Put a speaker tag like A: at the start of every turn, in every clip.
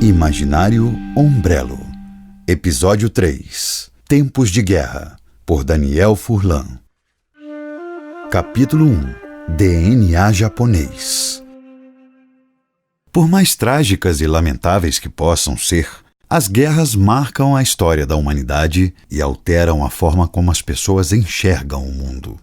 A: Imaginário Ombrello. Episódio 3. Tempos de Guerra, por Daniel Furlan. Capítulo 1. DNA japonês. Por mais trágicas e lamentáveis que possam ser, as guerras marcam a história da humanidade e alteram a forma como as pessoas enxergam o mundo.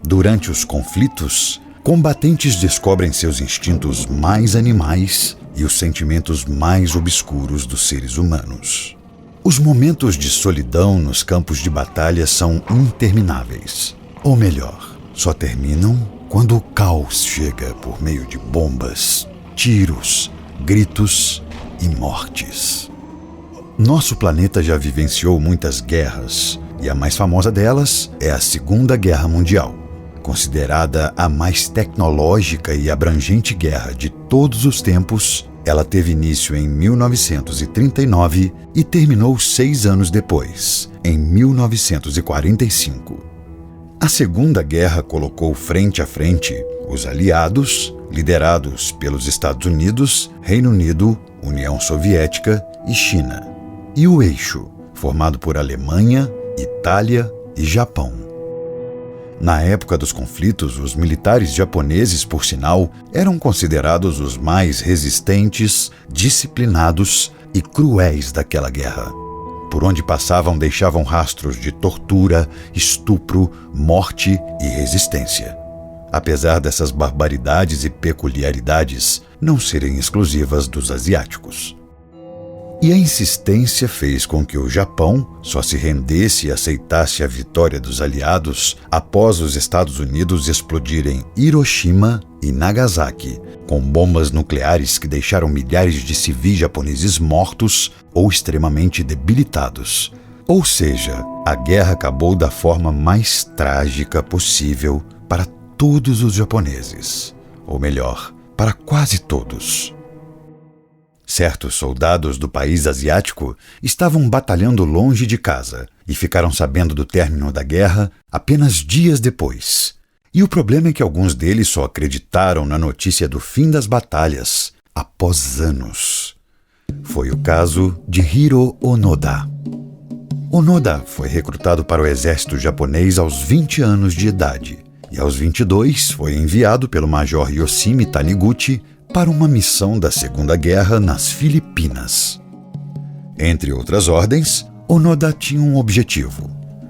A: Durante os conflitos, combatentes descobrem seus instintos mais animais e os sentimentos mais obscuros dos seres humanos. Os momentos de solidão nos campos de batalha são intermináveis. Ou melhor, só terminam quando o caos chega por meio de bombas, tiros, gritos e mortes. Nosso planeta já vivenciou muitas guerras, e a mais famosa delas é a Segunda Guerra Mundial. Considerada a mais tecnológica e abrangente guerra de todos os tempos, ela teve início em 1939 e terminou 6 anos depois, em 1945. A Segunda Guerra colocou frente a frente os aliados, liderados pelos Estados Unidos, Reino Unido, União Soviética e China, e o eixo, formado por Alemanha, Itália e Japão. Na época dos conflitos, os militares japoneses, por sinal, eram considerados os mais resistentes, disciplinados e cruéis daquela guerra. Por onde passavam, deixavam rastros de tortura, estupro, morte e resistência. Apesar dessas barbaridades e peculiaridades não serem exclusivas dos asiáticos. E a insistência fez com que o Japão só se rendesse e aceitasse a vitória dos aliados após os Estados Unidos explodirem Hiroshima e Nagasaki, com bombas nucleares que deixaram milhares de civis japoneses mortos ou extremamente debilitados. Ou seja, a guerra acabou da forma mais trágica possível para todos os japoneses. Ou melhor, para quase todos. Certos soldados do país asiático estavam batalhando longe de casa e ficaram sabendo do término da guerra apenas dias depois. E o problema é que alguns deles só acreditaram na notícia do fim das batalhas após anos. Foi o caso de Hiro Onoda. Onoda foi recrutado para o exército japonês aos 20 anos de idade e aos 22 foi enviado pelo major Yoshimi Taniguchi para uma missão da Segunda Guerra nas Filipinas. Entre outras ordens, Onoda tinha um objetivo: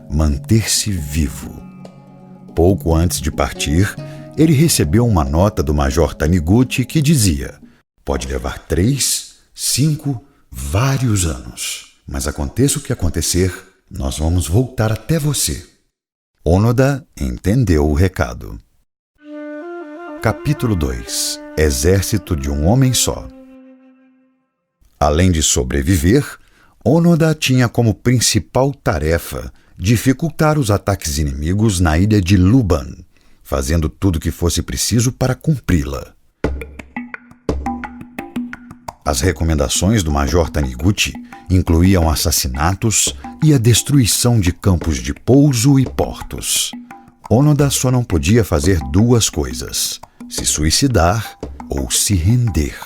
A: manter-se vivo. Pouco antes de partir, ele recebeu uma nota do major Taniguchi que dizia: pode levar 3, 5, vários anos, mas aconteça o que acontecer, nós vamos voltar até você. Onoda entendeu o recado. Capítulo 2. Exército de um homem só. Além de sobreviver, Onoda tinha como principal tarefa dificultar os ataques inimigos na ilha de Luban, fazendo tudo o que fosse preciso para cumpri-la. As recomendações do major Taniguchi incluíam assassinatos e a destruição de campos de pouso e portos. Onoda só não podia fazer 2 coisas: se suicidar ou se render.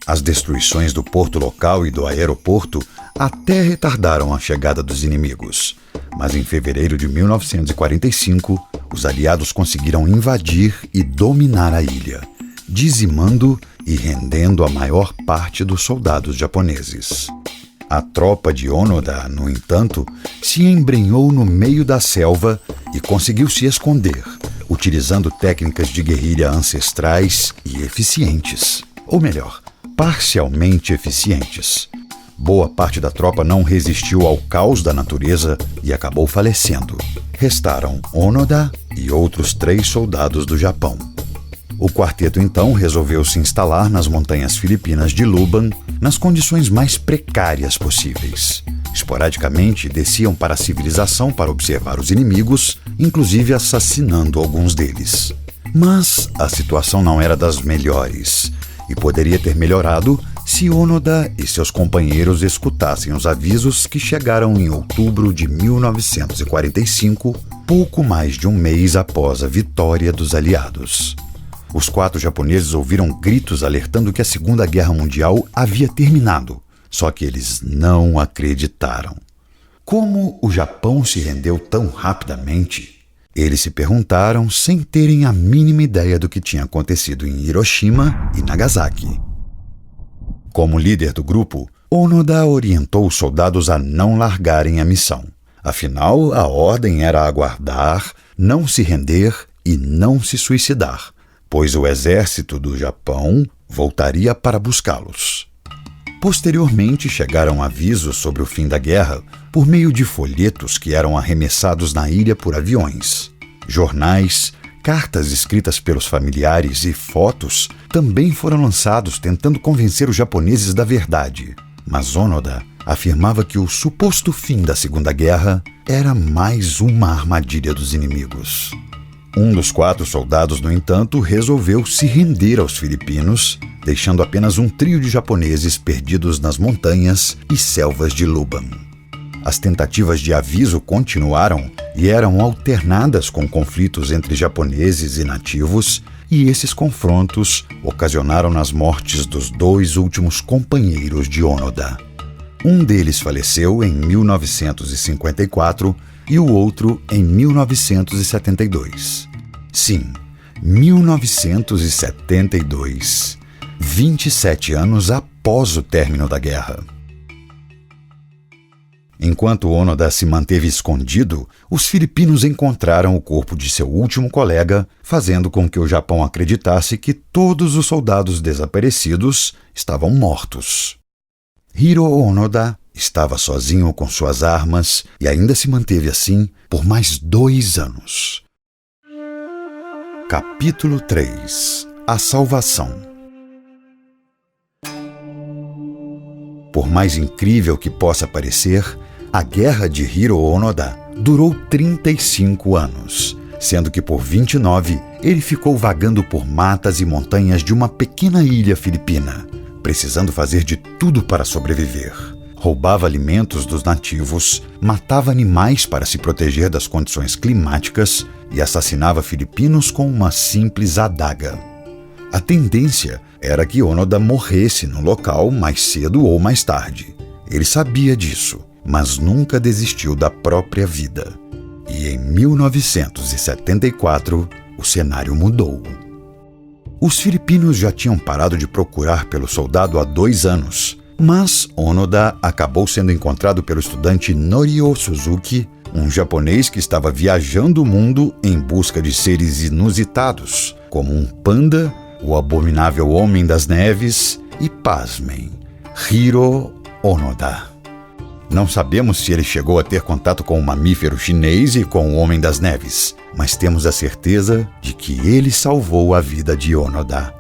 A: As destruições do porto local e do aeroporto até retardaram a chegada dos inimigos, mas em fevereiro de 1945, os aliados conseguiram invadir e dominar a ilha, dizimando e rendendo a maior parte dos soldados japoneses. A tropa de Onoda, no entanto, se embrenhou no meio da selva e conseguiu se esconder, utilizando técnicas de guerrilha ancestrais e eficientes. Ou melhor, parcialmente eficientes. Boa parte da tropa não resistiu ao caos da natureza e acabou falecendo. Restaram Onoda e outros 3 soldados do Japão. O quarteto então resolveu se instalar nas montanhas filipinas de Luban, nas condições mais precárias possíveis. Esporadicamente desciam para a civilização para observar os inimigos, inclusive assassinando alguns deles. Mas a situação não era das melhores e poderia ter melhorado se Onoda e seus companheiros escutassem os avisos que chegaram em outubro de 1945, pouco mais de um mês após a vitória dos aliados. Os 4 japoneses ouviram gritos alertando que a Segunda Guerra Mundial havia terminado, só que eles não acreditaram. Como o Japão se rendeu tão rapidamente? Eles se perguntaram sem terem a mínima ideia do que tinha acontecido em Hiroshima e Nagasaki. Como líder do grupo, Onoda orientou os soldados a não largarem a missão. Afinal, a ordem era aguardar, não se render e não se suicidar, pois o exército do Japão voltaria para buscá-los. Posteriormente, chegaram avisos sobre o fim da guerra por meio de folhetos que eram arremessados na ilha por aviões. Jornais, cartas escritas pelos familiares e fotos também foram lançados tentando convencer os japoneses da verdade. Mas Onoda afirmava que o suposto fim da Segunda Guerra era mais uma armadilha dos inimigos. Um dos 4 soldados, no entanto, resolveu se render aos filipinos, deixando apenas um trio de japoneses perdidos nas montanhas e selvas de Luban. As tentativas de aviso continuaram e eram alternadas com conflitos entre japoneses e nativos, e esses confrontos ocasionaram as mortes dos 2 últimos companheiros de Onoda. Um deles faleceu em 1954 e o outro em 1972. Sim, 1972, 27 anos após o término da guerra. Enquanto Onoda se manteve escondido, os filipinos encontraram o corpo de seu último colega, fazendo com que o Japão acreditasse que todos os soldados desaparecidos estavam mortos. Hiro Onoda estava sozinho com suas armas e ainda se manteve assim por mais 2 anos. Capítulo 3 – A Salvação. Por mais incrível que possa parecer, a guerra de Hiro Onoda durou 35 anos, sendo que por 29 ele ficou vagando por matas e montanhas de uma pequena ilha filipina, precisando fazer de tudo para sobreviver. Roubava alimentos dos nativos, matava animais para se proteger das condições climáticas e assassinava filipinos com uma simples adaga. A tendência era que Onoda morresse no local mais cedo ou mais tarde. Ele sabia disso, mas nunca desistiu da própria vida. E em 1974, o cenário mudou. Os filipinos já tinham parado de procurar pelo soldado há 2 anos, mas Onoda acabou sendo encontrado pelo estudante Norio Suzuki, um japonês que estava viajando o mundo em busca de seres inusitados, como um panda, o abominável Homem das Neves e, pasmem, Hiro Onoda. Não sabemos se ele chegou a ter contato com o mamífero chinês e com o Homem das Neves, mas temos a certeza de que ele salvou a vida de Onoda.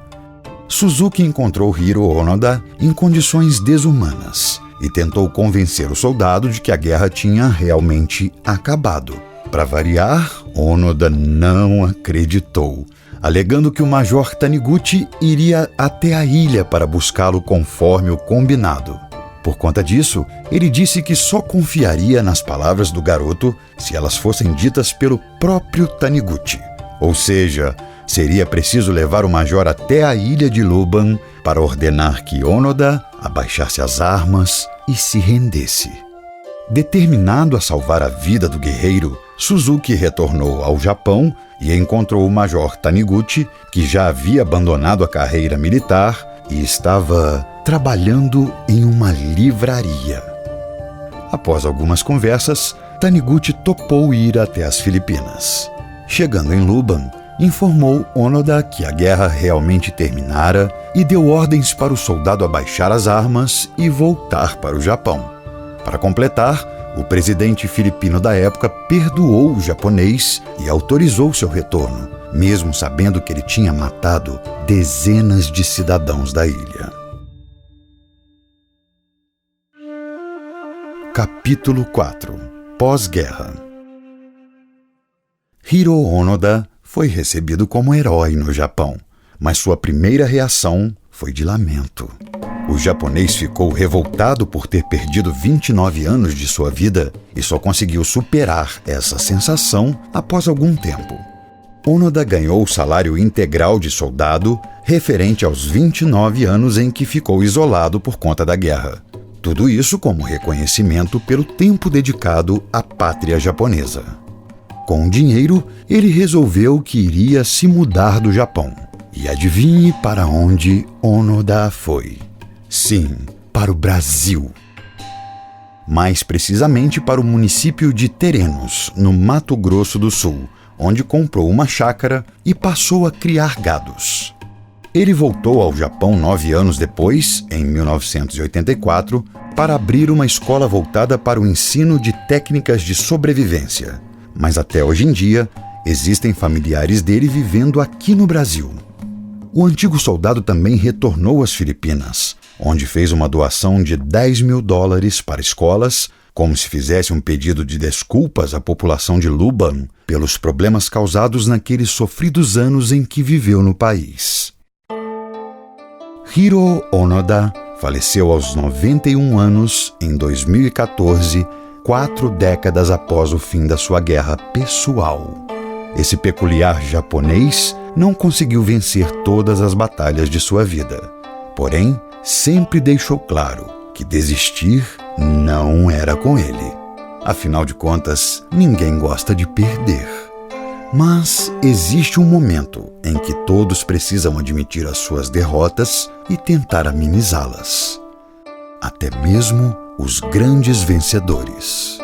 A: Suzuki encontrou Hiro Onoda em condições desumanas e tentou convencer o soldado de que a guerra tinha realmente acabado. Para variar, Onoda não acreditou, alegando que o Major Taniguchi iria até a ilha para buscá-lo conforme o combinado. Por conta disso, ele disse que só confiaria nas palavras do garoto se elas fossem ditas pelo próprio Taniguchi. Ou seja, seria preciso levar o major até a ilha de Luban para ordenar que Onoda abaixasse as armas e se rendesse. Determinado a salvar a vida do guerreiro, Suzuki retornou ao Japão e encontrou o Major Taniguchi, que já havia abandonado a carreira militar e estava trabalhando em uma livraria. Após algumas conversas, Taniguchi topou ir até as Filipinas. Chegando em Luban, informou Onoda que a guerra realmente terminara e deu ordens para o soldado abaixar as armas e voltar para o Japão. Para completar, o presidente filipino da época perdoou o japonês e autorizou seu retorno, mesmo sabendo que ele tinha matado dezenas de cidadãos da ilha. Capítulo 4 – Pós-guerra. Hiro Onoda foi recebido como herói no Japão, mas sua primeira reação foi de lamento. O japonês ficou revoltado por ter perdido 29 anos de sua vida e só conseguiu superar essa sensação após algum tempo. Onoda ganhou o salário integral de soldado referente aos 29 anos em que ficou isolado por conta da guerra. Tudo isso como reconhecimento pelo tempo dedicado à pátria japonesa. Com o dinheiro, ele resolveu que iria se mudar do Japão. E adivinhe para onde Onoda foi? Sim, para o Brasil. Mais precisamente para o município de Terenos, no Mato Grosso do Sul, onde comprou uma chácara e passou a criar gados. Ele voltou ao Japão 9 anos depois, em 1984, para abrir uma escola voltada para o ensino de técnicas de sobrevivência. Mas até hoje em dia, existem familiares dele vivendo aqui no Brasil. O antigo soldado também retornou às Filipinas, onde fez uma doação de $10 mil para escolas, como se fizesse um pedido de desculpas à população de Luban pelos problemas causados naqueles sofridos anos em que viveu no país. Hiro Onoda faleceu aos 91 anos em 2014, 4 décadas após o fim da sua guerra pessoal. Esse peculiar japonês não conseguiu vencer todas as batalhas de sua vida. Porém, sempre deixou claro que desistir não era com ele. Afinal de contas, ninguém gosta de perder. Mas existe um momento em que todos precisam admitir as suas derrotas e tentar amenizá-las. Até mesmo os grandes vencedores.